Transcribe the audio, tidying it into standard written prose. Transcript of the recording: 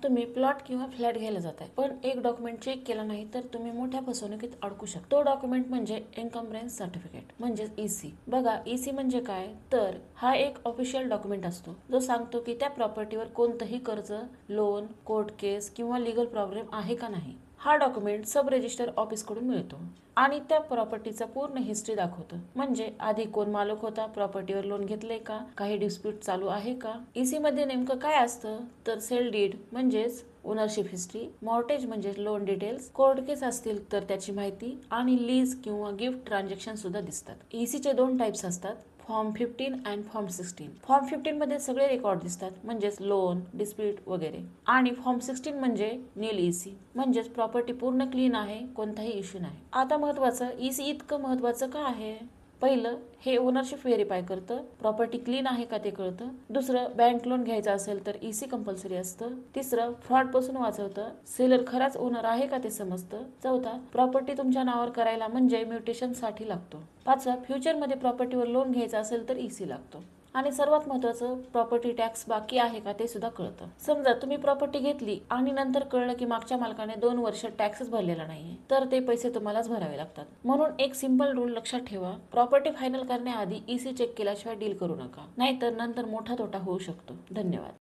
तुम्ही प्लॉट किंवा फ्लॅट घ्यायला जाताय, पण एक डॉक्युमेंट चेक केला नाही तर तुम्ही मोठ्या फसवणुकीत अडकू शकता. तो डॉक्युमेंट म्हणजे इन्कम्बरन्स सर्टिफिकेट म्हणजे ईसी. बघा, ईसी म्हणजे काय, तर हा एक ऑफिशियल डॉक्युमेंट असतो जो सांगतो की त्या प्रॉपर्टीवर कोणतंही कर्ज, लोन, कोर्ट केस किंवा लिगल प्रॉब्लेम आहे का नाही. हा डॉक्युमेंट सब रजिस्टर ऑफिस कडून मिळतो आणि त्या प्रॉपर्टीचा पूर्ण हिस्ट्री दाखवतो. म्हणजे आधी कोण मालक होता, प्रॉपर्टीवर लोन घेतले का, काही डिस्प्यूट चालू आहे का. ईसी मध्ये नेमकं काय असतं, तर सेल डीड म्हणजेच ओनरशिप हिस्ट्री, मॉर्टेज म्हणजे लोन डिटेल्स, कोर्ट केस असतील तर त्याची माहिती आणि लीज किंवा गिफ्ट ट्रान्झॅक्शन सुद्धा दिसतात. ईसीचे 2 टाइप्स असतात, फॉर्म 15 आणि फॉर्म 16. फॉर्म 15 मध्ये सगळे रेकॉर्ड दिसतात म्हणजेच लोन, डिस्प्यूट वगैरे, आणि फॉर्म 16 म्हणजे नील ईसी म्हणजेच प्रॉपर्टी पूर्ण क्लीन आहे, कोणताही इश्यू नाही. आता महत्वाचं, ईसी इतकं महत्वाचं का आहे. पहिलं, हे ओनरशिप व्हेरीफाय करतं, प्रॉपर्टी क्लीन आहे का ते कळतं. दुसरं, बँक लोन घ्यायचं असेल तर ईसी कंपल्सरी असतं. तिसरं, फ्रॉड पासून वाचवतं, सेलर खराच ओनर आहे का ते समजतं. चौथा, प्रॉपर्टी तुमच्या नावावर करायला म्हणजे म्युटेशन साठी लागतो. पाचवा, फ्युचर मध्ये प्रॉपर्टीवर लोन घ्यायचा असेल तर ईसी लागतो. आणि सर्वात महत्वाचं, प्रॉपर्टी टॅक्स बाकी आहे का ते सुद्धा कळतं. समजा तुम्ही प्रॉपर्टी घेतली आणि नंतर कळलं की मागच्या मालकाने 2 वर्ष टॅक्सच भरलेला नाहीये, तर ते पैसे तुम्हालाच भरावे लागतात. म्हणून एक सिंपल रूल लक्षात ठेवा, प्रॉपर्टी फायनल करण्याआधी ईसी चेक केल्याशिवाय डील करू नका, नाहीतर नंतर मोठा तोटा होऊ शकतो. धन्यवाद.